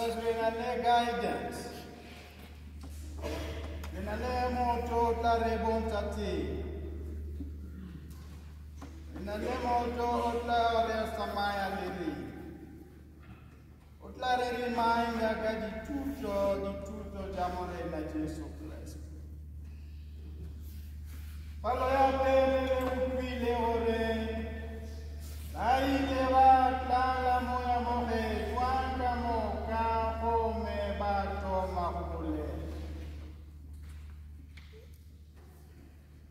because we have guidance. We have moto tare bontati. We have moto otla ore samaya liri. Otla liri mainga ka di tutto jamore na Gesù Cristo. Palo ya pele upile ore. Dai leva la moya mohe kwanga mo ka home bato mahule.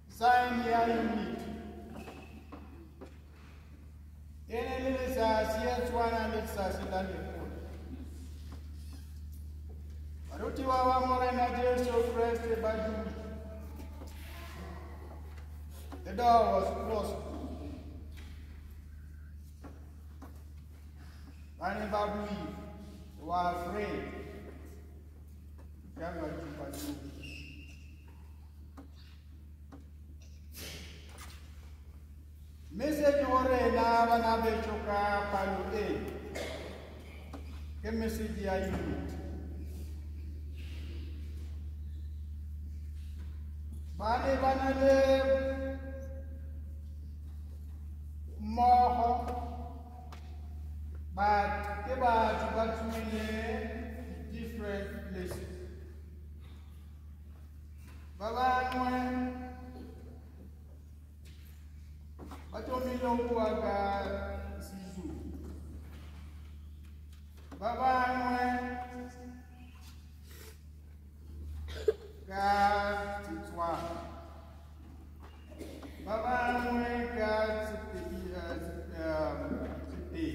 Sign ya unit. Ene sa siya twana litsa silale ko. Baruti wa more na Jesu Christ baju. The door was closed. Many Babui were afraid. Message ore na bana bechoka palude. Ke message ya unit. Bane banale moho. But in different places. Baba Batomilo Waga Sisu. Baba God Titwa. Baba God Tipi.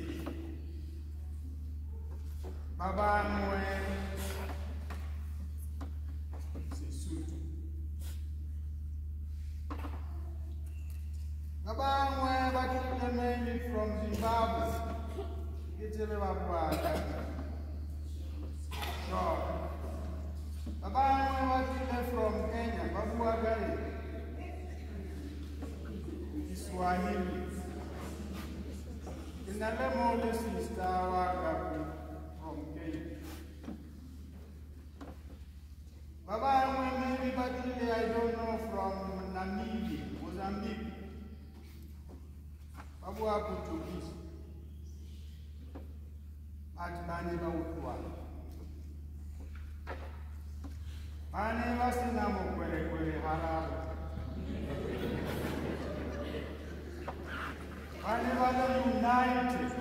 Baba Mwe Sisutu. Baba Mwe Bakile mainly from Zimbabwe. Kitele Baba. Baba Mwe Bakile from Kenya. Babu Agari. Swahili. Inalemo lesi stawa kapu. Baba, maybe I don't know from Namibia, Mozambique. Babu Portuguese. At Baneva Ukwa. Baneva Sinamo Kwere Harabo. Baneva united.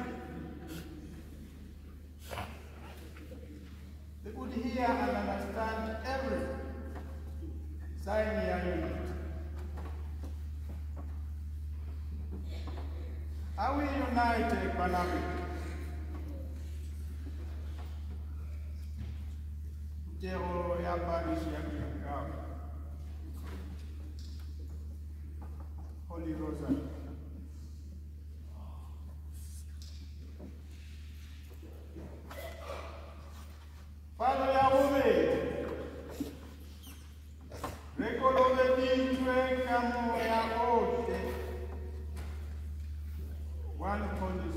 They could hear and understand everything. Sign your unit. Are we united, Panama? Jero Yabarish Yakam. Holy Rosary. Father Yahweh, recolo di due camo ya ote, one Holy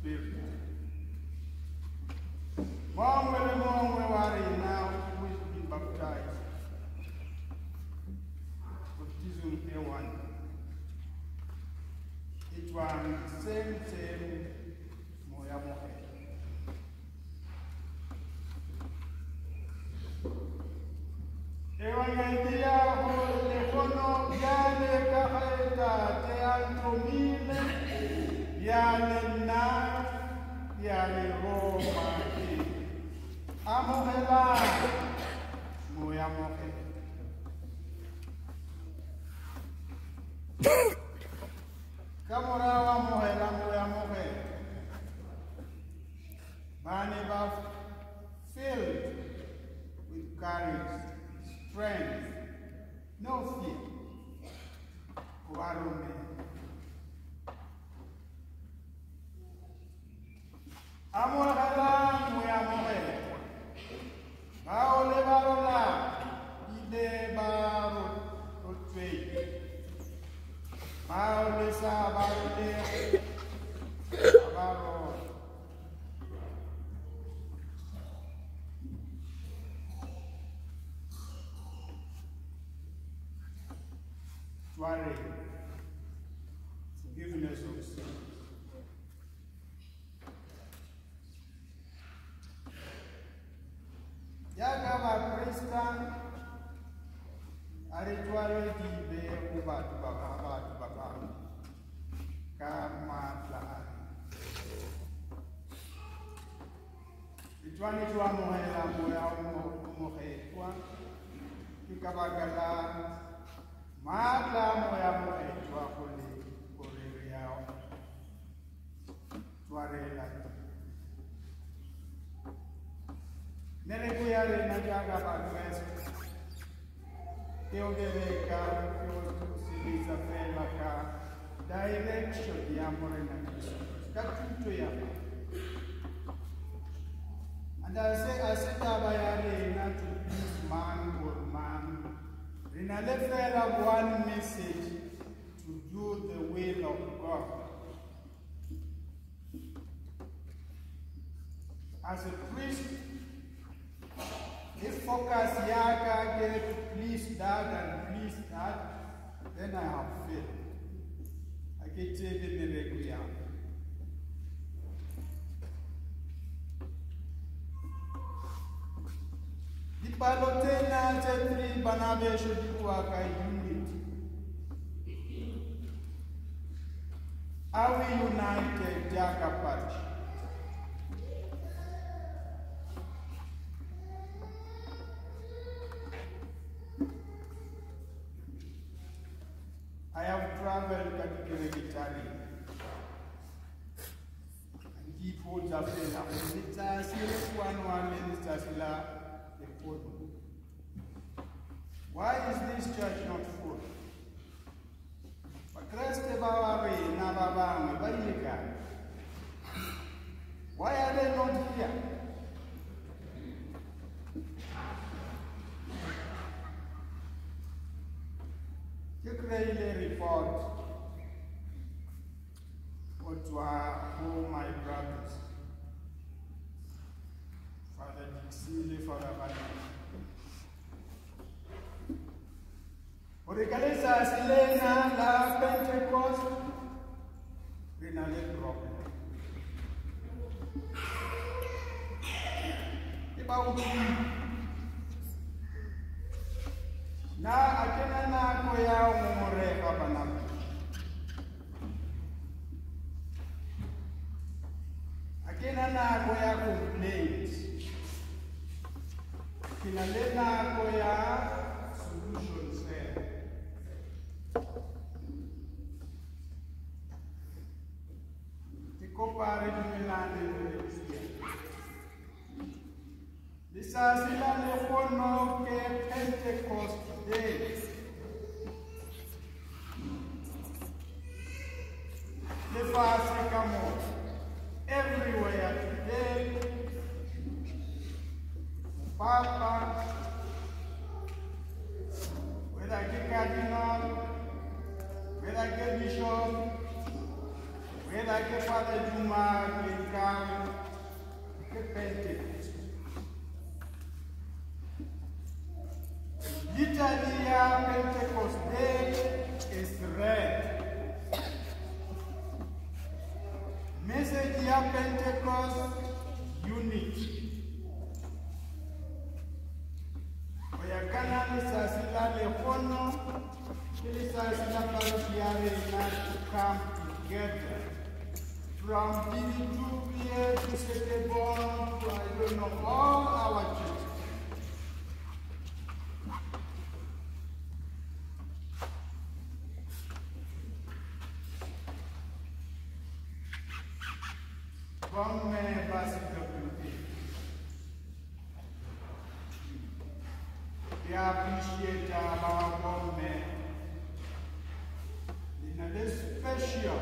Spirit. Mom will worry now who is being baptized. Baptism A1. It was same moya mohe. Evangelia ho telefono viale caeta te antomile viale na viale Roma amohela moya mohe Kamorawa mohela moya mohe Mane ba filled with courage, strength, no fear. Warome. Amor halang mo amore. Baole barola. Ide baro otwe. Baole sa baole. Baro. tshwanetse wa amogela moya o mogetwa ke ka baka la maatla a moya mogetwa gore re ya tshwarela meleko ya rena jaaka bakreste ke o bereka ke o sebetsa fela ka direction ya morena Jesu ka thuto ya and I said not to please man or man. Rena le fela one message to do the will of God. As a priest, if focus yaga get to please that and please that, then I have failed. I get to the miracle. Palotena Chetri Banabe Shudikuaka unity. Are we united, Jakapachi? I have traveled categorically and keep holds of the it's a serious one minister. Why is this church not full? Why are they not here? You report to all my brothers. Father Dixie, Father Bani. Origalesa Silena la Pentecost, Renale problem. About na akena na koya umore kabana. Akena na koya complaints. Kinalena koya solutions there. Compare di Milano e Lisa sila le fono che Pentecost Day. Le fa Africa everywhere today. Papa, whether I get cardinal, whether I get bishop, whether I get Father Juma, get Pentecost. L'Italia Pentecost Day is red. Message ya Pentecost unity. Oyakana lisasila lefono, lisasila parodiare to come together. From Billy to Setebon to I don't know all our churches. From WP. We appreciate our government in a special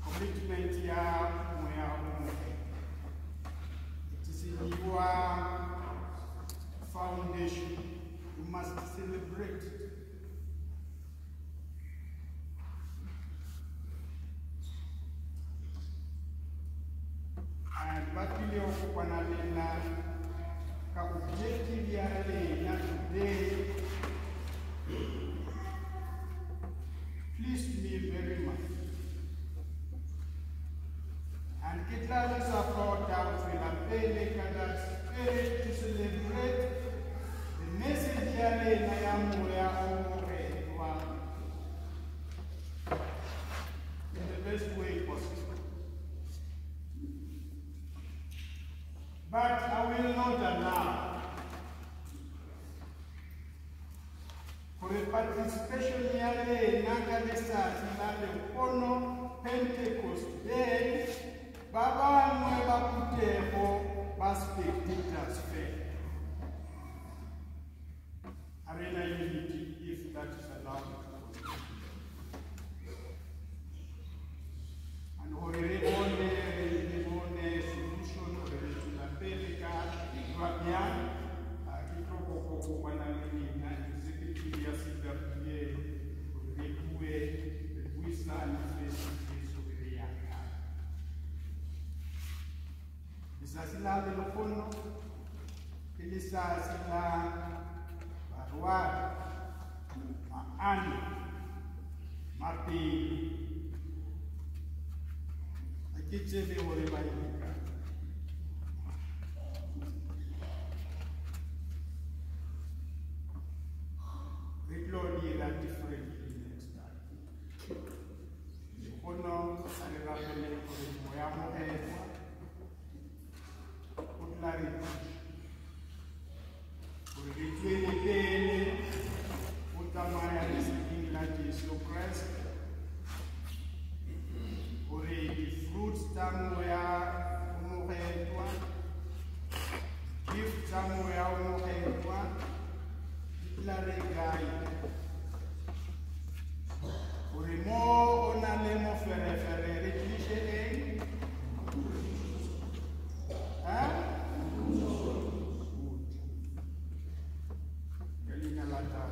commitment here. It is in your foundation. You must celebrate it. And Bakili Okupanalena ka objective ya Elena today pleased me very much. And Kitlala support out with a pele that spirit to celebrate the message ya Elena ya Moya in the best way possible. But I will not allow for a participation yale nakalesa sinale kono Pentecost Day baba mweba kuteko baspectators fair. Arena unity, if that is allowed. And one solution to la Pelica, Guapian, Kitoko, Wanamina, Executive Assistant, the Wisa and face of the Yaka. Isasila de Locono, Elisasila, Barua, Anne, Martin. Kitchen or a Recloni la different next time. The honor and the rappelling for the Moyamo head. Put Larry for the retreat, put the Maya is England is so pressed. Fruits somewhere umuhetwa, gift somewhere umuhetwa, itlare gai. Urimo onalemo fere recliche Galina lata,